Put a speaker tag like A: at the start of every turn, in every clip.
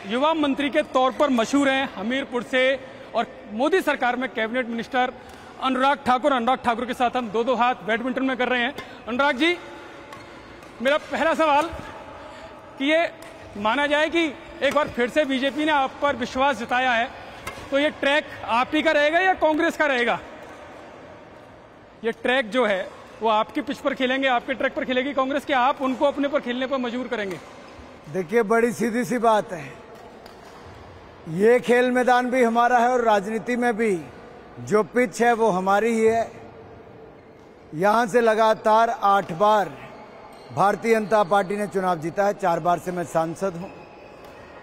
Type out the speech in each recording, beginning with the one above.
A: युवा मंत्री के तौर पर मशहूर हैं हमीरपुर से और मोदी सरकार में कैबिनेट मिनिस्टर अनुराग ठाकुर के साथ हम दो हाथ बैडमिंटन में कर रहे हैं। अनुराग जी, मेरा पहला सवाल कि ये माना जाए कि एक बार फिर से बीजेपी ने आप पर विश्वास जताया है, तो ये ट्रैक आप ही का रहेगा या कांग्रेस का रहेगा? ये ट्रैक जो है वो आपकी पिच पर खेलेंगे, आपके ट्रैक पर खेलेगी कांग्रेस, कि आप उनको अपने पर खेलने पर मजबूर करेंगे?
B: देखिए, बड़ी सीधी सी बात है, ये खेल मैदान भी हमारा है और राजनीति में भी जो पिच है वो हमारी ही है। यहां से लगातार 8 बार भारतीय जनता पार्टी ने चुनाव जीता है, 4 बार से मैं सांसद हूं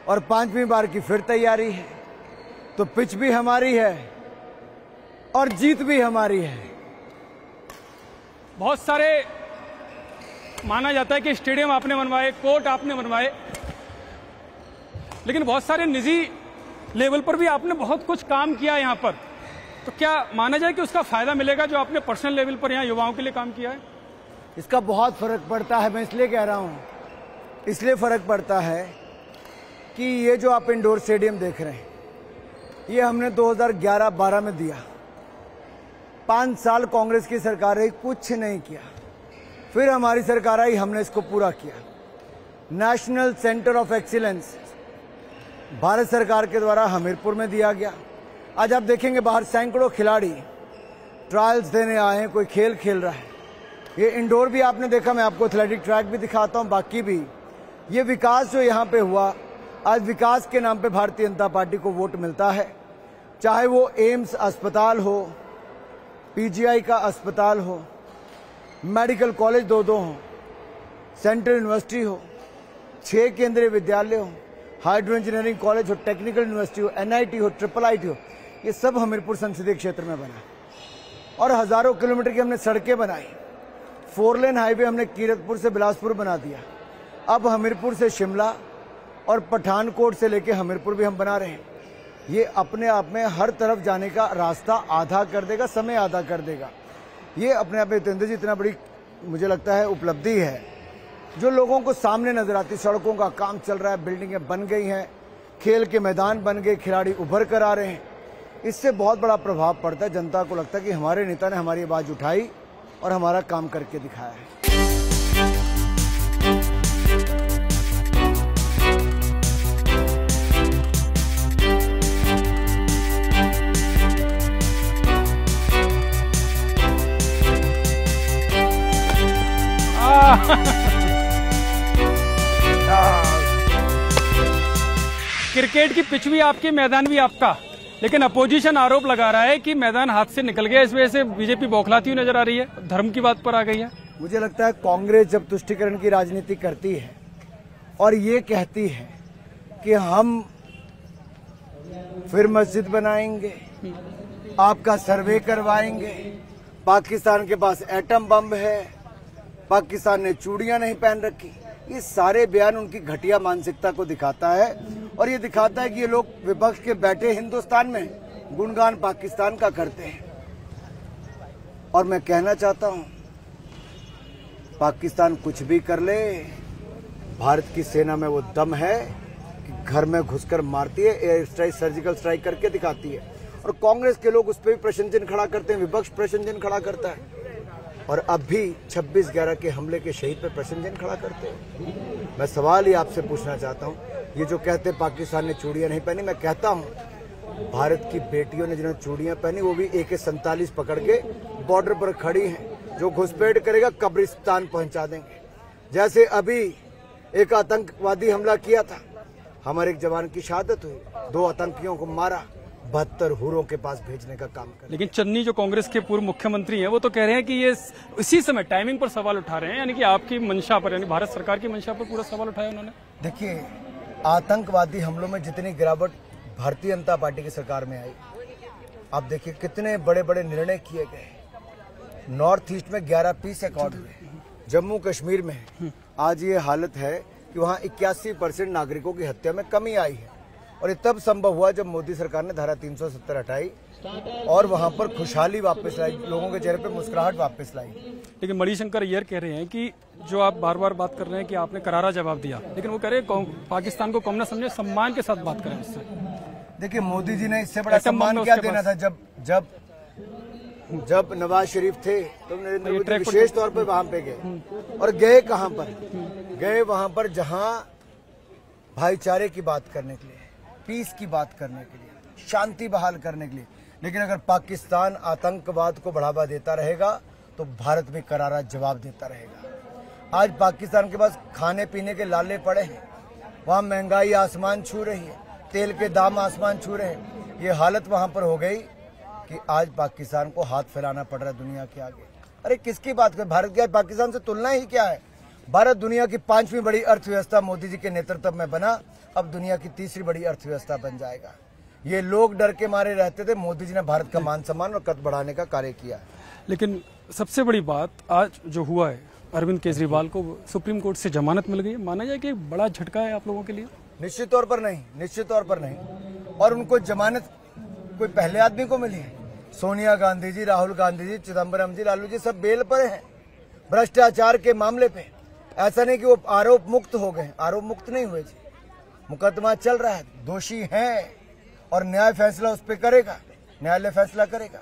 B: और 5वीं बार की फिर तैयारी है। तो पिच भी हमारी है और जीत भी हमारी है।
A: बहुत सारे माना जाता है कि स्टेडियम आपने बनवाए, कोर्ट आपने बनवाए, लेकिन बहुत सारे निजी लेवल पर भी आपने बहुत कुछ काम किया यहां पर। तो क्या माना जाए कि उसका फायदा मिलेगा जो आपने पर्सनल लेवल पर यहां युवाओं के लिए काम किया है?
B: इसका बहुत फर्क पड़ता है। मैं इसलिए कह रहा हूं, इसलिए फर्क पड़ता है कि ये जो आप इंडोर स्टेडियम देख रहे हैं, ये हमने 2011-12 में दिया। 5 साल कांग्रेस की सरकार रही, कुछ नहीं किया। फिर हमारी सरकार आई, हमने इसको पूरा किया। National centre of excellence Bharat सरकार के द्वारा हमीरपुर में दिया गया। आज आप देखेंगे बाहर सैकड़ों खिलाड़ी ट्रायल्स देने आए हैं, कोई खेल खेल रहा है। ये इंडोर भी आपने देखा, मैं आपको एथलेटिक ट्रैक भी दिखाता हूं, बाकी भी। ये विकास जो यहां पे हुआ, आज विकास के नाम पे भारतीय जनता पार्टी को वोट मिलता है। चाहे वो एम्स अस्पताल हो, पीजीआई का अस्पताल हो, मेडिकल कॉलेज 2 हो, सेंट्रल यूनिवर्सिटी हो, 6 केंद्रीय विद्यालय हो, हाइड्रो इंजीनियरिंग कॉलेज हो, टेक्निकल यूनिवर्सिटी हो, एनआईटी हो, IIIT हो, ये सब हमीरपुर संसदीय क्षेत्र में बना। और हजारों किलोमीटर की हमने सड़कें बनाई। 4 लेन हाईवे हमने कीरतपुर से बिलासपुर बना दिया। अब हमीरपुर से शिमला और पठानकोट से लेके हमीरपुर भी हम बना रहे हैं। ये अपने आप में हर तरफ जाने का रास्ता आधा कर देगा, समय आधा कर देगा। ये अपने आप में जितेंद्र जी इतना बड़ी मुझे लगता है उपलब्धि है, जो लोगों को सामने नजर आती। सड़कों का काम चल रहा है, बिल्डिंगें बन गई हैं, खेल के मैदान बन गए, खिलाड़ी उभर कर आ रहे हैं। इससे बहुत बड़ा प्रभाव पड़ता है। जनता को लगता है कि हमारे नेता ने हमारी आवाज उठाई और हमारा काम करके दिखाया है।
A: क्रिकेट की पिच भी आपकी, मैदान भी आपका, लेकिन अपोजिशन आरोप लगा रहा है कि मैदान हाथ से निकल गया, इस वजह से बीजेपी बौखलाती हुई नजर आ रही है, धर्म की बात पर आ गई है।
B: मुझे लगता है कांग्रेस जब तुष्टीकरण की राजनीति करती है और ये कहती है कि हम फिर मस्जिद बनाएंगे, आपका सर्वे करवाएंगे, पाकिस्तान के पास एटम बम है, पाकिस्तान ने चूड़ियां नहीं पहन रखी, ये सारे बयान उनकी घटिया मानसिकता को दिखाता है। और ये दिखाता है कि ये लोग विपक्ष के बैठे हिंदुस्तान में गुणगान पाकिस्तान का करते हैं। और मैं कहना चाहता हूं, पाकिस्तान कुछ भी कर ले, भारत की सेना में वो दम है कि घर में घुसकर मारती है, एयर स्ट्राइक, सर्जिकल स्ट्राइक करके दिखाती है। और कांग्रेस के लोग उस पर भी प्रश्न चिन्ह खड़ा करते हैं, विपक्ष प्रश्न चिन्ह खड़ा करता है। और अब भी 26/11 के हमले के शहीद पे प्रश्न चिन्ह खड़ा करते हैं। मैं सवाल ही आपसे पूछना चाहता हूं, ये जो कहते हैं पाकिस्तान ने चूड़ियां नहीं पहनी, मैं कहता हूं भारत की बेटियों ने जिन्होंने चूड़ियां पहनी वो भी AK-47 पकड़ के बॉर्डर पर खड़ी हैं। जो घुसपैठ करेगा कब्रिस्तान पहुंचा देंगे। जैसे अभी एक आतंकवादी हमला किया था, हमारे एक जवान की शहादत हुई, 2 आतंकियों को मारा, 72 हुरों के पास भेजने का काम कर।
A: लेकिन चन्नी जो कांग्रेस के पूर्व मुख्यमंत्री हैं, वो तो कह रहे हैं कि ये इसी समय टाइमिंग पर सवाल उठा रहे हैं, यानी कि आपकी मंशा पर, यानी भारत सरकार की मंशा पर पूरा सवाल उठाया उन्होंने।
B: देखिए, आतंकवादी हमलों में जितनी गिरावट भारतीय जनता पार्टी की सरकार में आई, आप देखिए कितने बड़े बड़े निर्णय किए गए। नॉर्थ ईस्ट में 11 पीस अकॉर्ड हुए, जम्मू कश्मीर में आज ये हालत है कि वहाँ 81% नागरिकों की हत्या में कमी आई है। और ये तब संभव हुआ जब मोदी सरकार ने धारा 370 हटाई और वहां पर खुशहाली वापस लाई, लोगों के चेहरे पे मुस्कुराहट वापस लाई।
A: लेकिन मणिशंकर अय्यर कह रहे हैं कि जो आप बार बार बात कर रहे हैं कि आपने करारा जवाब दिया, लेकिन वो कह रहे हैं पाकिस्तान को कम न समझे, सम्मान के साथ बात करें उससे।
B: देखिए, मोदी जी ने इससे बड़ा सम्मान क्या देना था? जब नवाज शरीफ थे तो नरेंद्र मोदी विशेष तौर पर वहां पे गए, और गए कहां पर? गए वहां पर जहां भाईचारे की बात करने के लिए, पीस की बात करने के लिए, शांति बहाल करने के लिए। लेकिन अगर पाकिस्तान आतंकवाद को बढ़ावा देता रहेगा तो भारत भी करारा जवाब देता रहेगा। आज पाकिस्तान के पास खाने पीने के लाले पड़े हैं, वहां महंगाई आसमान छू रही है, तेल के दाम आसमान छू रहे हैं। ये हालत वहां पर हो गई कि आज पाकिस्तान को हाथ फैलाना पड़ रहा है दुनिया के आगे। अरे किसकी बात कर? भारत की पाकिस्तान से तुलना ही क्या है? भारत दुनिया की 5वीं बड़ी अर्थव्यवस्था मोदी जी के नेतृत्व में बना, अब दुनिया की 3री बड़ी अर्थव्यवस्था बन जाएगा। ये लोग डर के मारे रहते थे, मोदी जी ने भारत का मान सम्मान और कद बढ़ाने का कार्य किया।
A: लेकिन सबसे बड़ी बात आज जो हुआ है, अरविंद केजरीवाल को सुप्रीम कोर्ट से जमानत मिल गई, माना जाए कि बड़ा झटका है आप लोगों के लिए?
B: निश्चित तौर पर नहीं, निश्चित तौर पर नहीं। और उनको जमानत कोई पहले आदमी को मिली है? सोनिया गांधी जी, राहुल गांधी जी, चिदम्बरम जी, लालू जी सब बेल पर हैं भ्रष्टाचार के मामले पे। ऐसा नहीं कि वो आरोप मुक्त हो गए, आरोप मुक्त नहीं हुए जी, मुकदमा चल रहा है, दोषी हैं और न्याय फैसला उस पर करेगा, न्यायालय फैसला करेगा।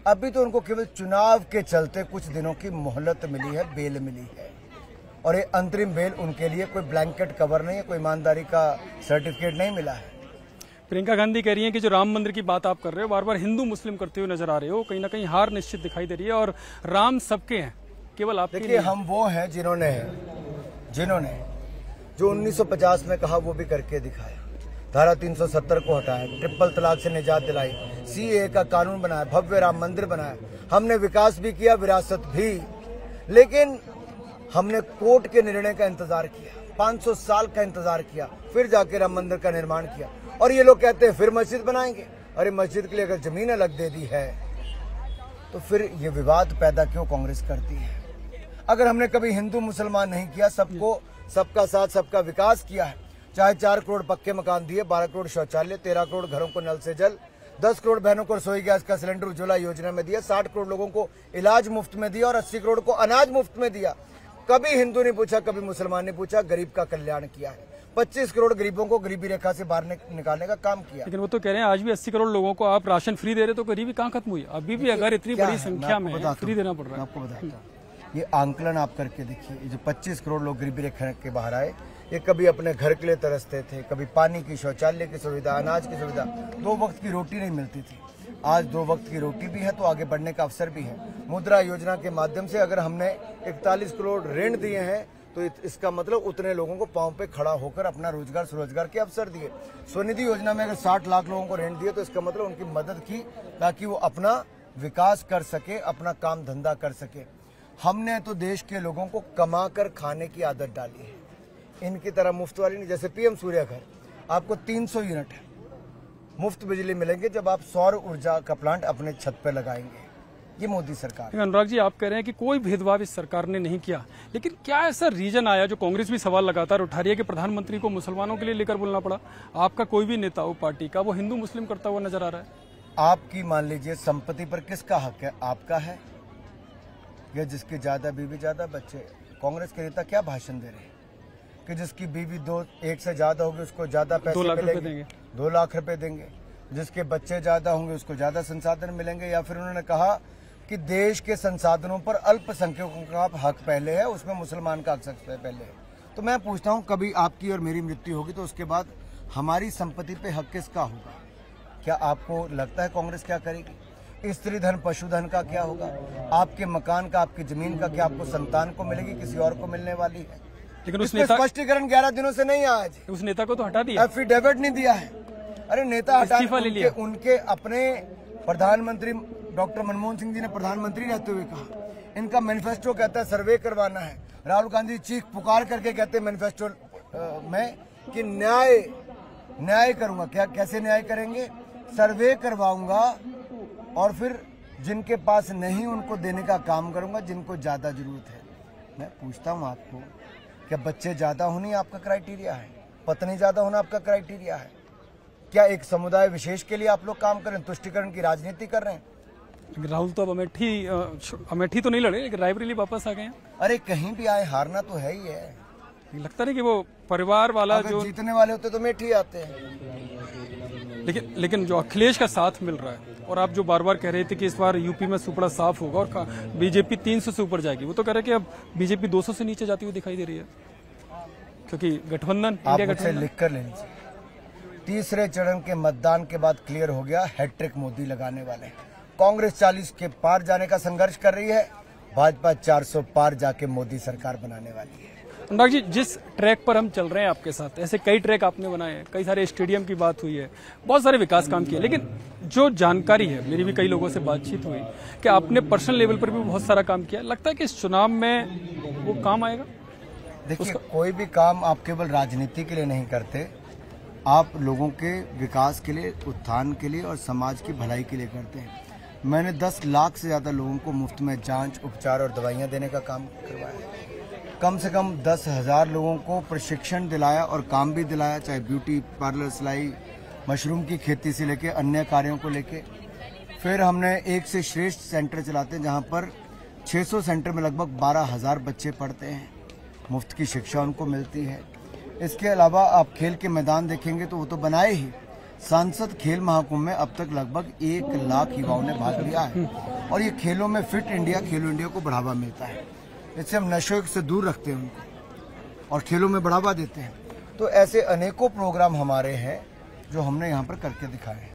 B: अभी तो उनको केवल चुनाव के चलते कुछ दिनों की मोहलत मिली है, बेल मिली है, और ये अंतरिम बेल उनके लिए कोई ब्लैंकेट कवर नहीं है, कोई ईमानदारी का सर्टिफिकेट नहीं मिला है।
A: प्रियंका गांधी कह रही हैं कि जो राम मंदिर की बात आप कर रहे हो, बार बार हिंदू मुस्लिम करते हुए नजर आ रहे हो, कहीं ना कहीं हार निश्चित दिखाई दे रही है, और राम सबके हैं, केवल आपके नहीं।
B: देखिए, हम वो हैं जिन्होंने जो 1950 में कहा वो भी करके दिखाया। धारा 370 को हटाया, ट्रिपल तलाक से निजात दिलाई, सीए का कानून बनाया, भव्य राम मंदिर बनाया। हमने विकास भी किया, विरासत भी। लेकिन हमने कोर्ट के निर्णय का इंतजार किया, 500 साल का इंतजार किया, फिर जाके राम मंदिर का निर्माण किया। और ये लोग कहते हैं फिर मस्जिद बनाएंगे। अरे मस्जिद के लिए अगर जमीन अलग दे दी है तो फिर ये विवाद पैदा क्यों कांग्रेस करती है? अगर हमने कभी हिंदू मुसलमान नहीं किया, सबका साथ सबका विकास किया है, चाहे 4 करोड़ पक्के मकान दिए, 12 करोड़ शौचालय, 13 करोड़ घरों को नल से जल, 10 करोड़ बहनों को रसोई गैस का सिलेंडर उज्ज्वला योजना में दिया, 60 करोड़ लोगों को इलाज मुफ्त में दिया और 80 करोड़ को अनाज मुफ्त में दिया। कभी हिंदू नहीं पूछा, कभी मुसलमान नहीं पूछा, गरीब का कल्याण किया है। 25 करोड़ गरीबों को गरीबी रेखा से बाहर निकालने का काम किया।
A: लेकिन वो तो कह रहे हैं आज भी 80 करोड़ लोगों को आप राशन फ्री दे रहे, तो गरीबी कहाँ खत्म हुई? अभी भी अगर इतनी बड़ी संख्या में फ्री देना पड़ रहा है।
B: आपको बताता हूं, ये आंकलन आप करके देखिए, ये जो 25 करोड़ लोग गरीबी रेखा के बाहर आए, ये कभी अपने घर के लिए तरसते थे, कभी पानी की, शौचालय की सुविधा, अनाज की सुविधा, 2 वक्त की रोटी नहीं मिलती थी। आज 2 वक्त की रोटी भी है तो आगे बढ़ने का अवसर भी है। मुद्रा योजना के माध्यम से अगर हमने 41 करोड़ ऋण दिए हैं तो इसका मतलब उतने लोगों को पांव पे खड़ा होकर अपना रोजगार, स्वरोजगार के अवसर दिए। स्वनिधि योजना में अगर 60 लाख लोगों को ऋण दिए तो इसका मतलब उनकी मदद की ताकि वो अपना विकास कर सके, अपना काम धंधा कर सके। हमने तो देश के लोगों को कमा कर खाने की आदत डाली है, इनकी तरह मुफ्त वाली नहीं। जैसे पीएम सूर्य घर, आपको 300 यूनिट मुफ्त बिजली मिलेंगे जब आप सौर ऊर्जा का प्लांट अपने छत पे लगाएंगे। ये मोदी सरकार।
A: अनुराग जी, आप कह रहे हैं कि कोई भेदभाव इस सरकार ने नहीं किया, लेकिन क्या ऐसा रीजन आया, जो कांग्रेस भी सवाल लगातार उठा रही है, कि प्रधानमंत्री को मुसलमानों के लिए लेकर बोलना पड़ा? आपका कोई भी नेता हो पार्टी का, वो हिंदू मुस्लिम करता हुआ नजर आ रहा है।
B: आपकी मान लीजिए संपत्ति पर किसका हक है? आपका है या जिसकी ज्यादा बीवी ज्यादा बच्चे? कांग्रेस के नेता क्या भाषण दे रहे हैं कि जिसकी बीवी 1 से ज्यादा होगी उसको ज्यादा पैसे
A: 2 लाख रुपए
B: मिलेंगे,
A: देंगे,
B: 2 लाख रुपए देंगे। जिसके बच्चे ज्यादा होंगे उसको ज्यादा संसाधन मिलेंगे। या फिर उन्होंने कहा कि देश के संसाधनों पर अल्पसंख्यकों का हक पहले है, उसमें मुसलमान का हक सबसे पहले है। तो मैं पूछता हूं, कभी आपकी और मेरी मृत्यु होगी तो उसके बाद हमारी संपत्ति पे हक किसका होगा? क्या आपको लगता है कांग्रेस क्या करेगी? स्त्री धन, पशुधन का क्या होगा? आपके मकान का, आपकी जमीन का क्या आपको संतान को मिलेगी, किसी और को मिलने वाली है?
A: लेकिन उस नेता
B: स्पष्टीकरण 11 दिनों से नहीं आज,
A: उस नेता को तो हटा दिया,
B: एफिडेविट नहीं दिया है। अरे नेता हटा, उनके अपने प्रधानमंत्री डॉक्टर मनमोहन सिंह जी ने प्रधानमंत्री रहते हुए कहा, इनका मैनिफेस्टो कहता है सर्वे करवाना है। राहुल गांधी चीख पुकार करके कहते हैं मैनिफेस्टो में कि न्याय करूंगा। क्या, कैसे न्याय करेंगे? सर्वे करवाऊंगा और फिर जिनके पास नहीं उनको देने का काम करूंगा, जिनको ज्यादा जरूरत है। मैं पूछता हूं आपको, क्या बच्चे ज्यादा होने आपका क्राइटेरिया है? पत्नी ज्यादा होना आपका क्राइटेरिया है? क्या एक समुदाय विशेष के लिए आप लोग काम कर रहे हैं? तुष्टिकरण की राजनीति कर रहे हैं?
A: राहुल तो अब अमेठी तो नहीं लड़े, लेकिन रायबरेली वापस आ गए हैं।
B: अरे कहीं भी आए, हारना तो है ही है।
A: लगता नहीं कि वो परिवार वाला
B: अगर
A: जो
B: जीतने वाले होते तो अमेठी आते हैं।
A: लेकिन जो अखिलेश का साथ मिल रहा है, और आप जो बार बार कह रहे थे कि इस बार यूपी में सुपड़ा साफ होगा और बीजेपी 300 से ऊपर जाएगी, वो तो कह रहे कि अब बीजेपी 200 से नीचे जाती हुई दिखाई दे रही है, क्योंकि गठबंधन, इंडिया गठबंधन।
B: लिख कर ले लीजिए, तीसरे चरण के मतदान के बाद क्लियर हो गया, हैट्रिक मोदी लगाने वाले। कांग्रेस 40 के पार जाने का संघर्ष कर रही है, भाजपा 400 पार जाके मोदी सरकार बनाने वाली है।
A: अनुराग जी, जिस ट्रैक पर हम चल रहे हैं आपके साथ, ऐसे कई ट्रैक आपने बनाए हैं, कई सारे स्टेडियम की बात हुई है, बहुत सारे विकास काम किए, लेकिन जो जानकारी है, मेरी भी कई लोगों से बातचीत हुई कि आपने पर्सनल लेवल पर भी बहुत सारा काम किया, लगता है कि इस चुनाव में वो काम आएगा?
B: देखिए, कोई भी काम आप केवल राजनीति के लिए नहीं करते, आप लोगों के विकास के लिए, उत्थान के लिए और समाज की भलाई के लिए करते हैं। मैंने 10 लाख से ज़्यादा लोगों को मुफ्त में जांच, उपचार और दवाइयां देने का काम करवाया। कम से कम 10,000 लोगों को प्रशिक्षण दिलाया और काम भी दिलाया, चाहे ब्यूटी पार्लर, सिलाई, मशरूम की खेती से लेके अन्य कार्यों को लेके। फिर हमने एक से श्रेष्ठ सेंटर चलाते हैं, जहां पर 600 सेंटर में लगभग 12,000 बच्चे पढ़ते हैं, मुफ्त की शिक्षा उनको मिलती है। इसके अलावा आप खेल के मैदान देखेंगे तो वो तो बनाए ही। सांसद खेल महाकुंभ में अब तक लगभग 1 लाख युवाओं ने भाग लिया है, और ये खेलों में फिट इंडिया, खेलो इंडिया को बढ़ावा मिलता है। इससे हम नशे से दूर रखते हैं उनको और खेलों में बढ़ावा देते हैं। तो ऐसे अनेकों प्रोग्राम हमारे हैं जो हमने यहाँ पर करके दिखाए हैं।